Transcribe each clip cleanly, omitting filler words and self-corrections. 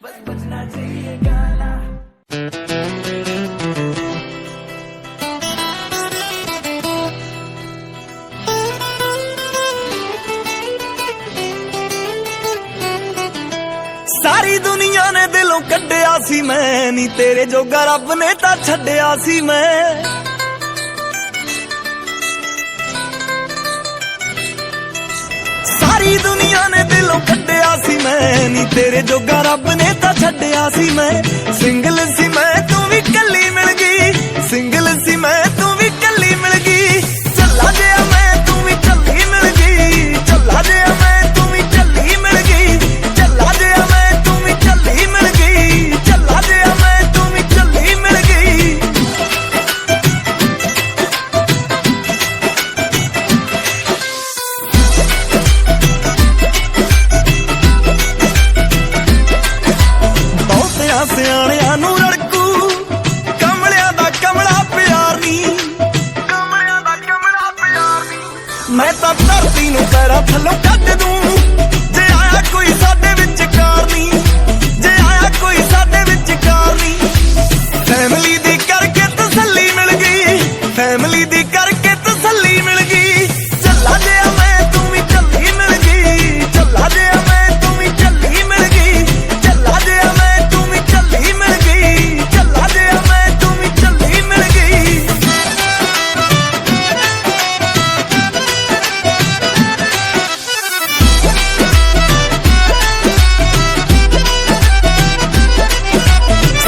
बस बजना चाहिए गाना। सारी दुनिया ने दिलों कड्डिया सी मैं नी तेरे जोगा रब ने तां छड्डिया सी मैं। सारी दुनिया ने दिलों कड्डिया सी मैं नी तेरे जोगा रब ने तां छड्डिया सी मैं। सिंगल सी मैं तू भी कल्ली मिल गई, सिंगल सी मैं तू भी कल्ली मिल गई। चला जिहा मैं तू भी कल्ली मिल गई, चला जिहा मैं तू भी कल्ली मिल गई। चला जिहा मैं तू भी कल्ली मिल गई, चला जिहा मैं तू भी कल्ली मिल गई। बहुतियां सियाणियां नूं रड़कू कमलियां दा कमला प्यार नी, कमलियां दा कमला प्यार नी। मैं तां धरती नूं पैरां थल्लों कढ दूं जे आया कोई साडे विचकार नी, जे आया कोई साडे विचकार नी। फैमिली दी करके तसल्ली मिल गई, फैमिली दी करके तसल्ली मिल गई। चला जिहा मैं तू भी कल्ली मिल गई, चला जिहा मैं तू भी कल्ली मिल गई। चला जिहा मैं तू भी कल्ली मिल गई, चला जिहा मैं तू भी कल्ली मिल गई।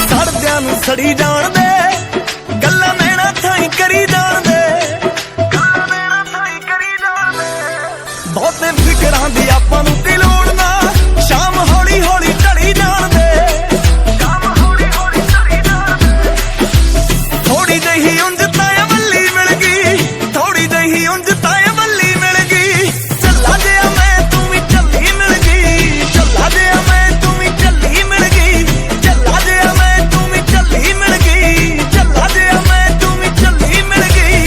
ਸੜਦਿਆਂ ਨੂੰ ਸੜੀ ਜਾਣ ਦੇ, ਗੱਲਾਂ ਨੈਣਾ ਥਾਈ ਕਰੀ ਜਾਣ ਦੇ, ਗੱਲਾਂ ਨੈਣਾ ਥਾਈ ਕਰੀ ਜਾਣ ਦੇ। ਬਹੁਤੇ ਫਿਕਰਾਂ ਦੀ ਆਪਾਂ ਨੂੰ ਕੀ ਲੋੜ ਨਾ, ਸ਼ਾਮ ਹੌਲੀ ਹੌਲੀ ਢਲੀ ਜਾਣ ਦੇ, ਸ਼ਾਮ ਹੌਲੀ ਹੌਲੀ ਢਲੀ ਜਾਣ ਦੇ। ਥੋੜੀ ਜਿਹੀ ਉਂਝ ਤਾਂ ਵੱਲੀ ਮਿਲ ਗਈ, ਥੋੜੀ ਜਿਹੀ ਉਂਝ ਤਾਂ ਵੱਲੀ ਮਿਲ ਗਈ। ਚੱਲਾ ਜਿਹਾ ਮੈਂ ਤੂੰ ਵੀ ਝੱਲੀ ਮਿਲ ਗਈ, ਚੱਲਾ ਜਿਹਾ ਮੈਂ ਤੂੰ ਵੀ ਝੱਲੀ ਮਿਲ ਗਈ। ਚੱਲਾ ਜਿਹਾ ਮੈਂ ਤੂੰ ਵੀ ਝੱਲੀ ਮਿਲ ਗਈ, ਚੱਲਾ ਜਿਹਾ ਮੈਂ ਤੂੰ ਵੀ ਝੱਲੀ ਮਿਲ ਗਈ।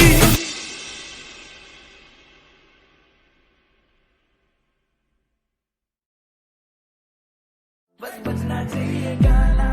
बस बजना चाहिए गाना।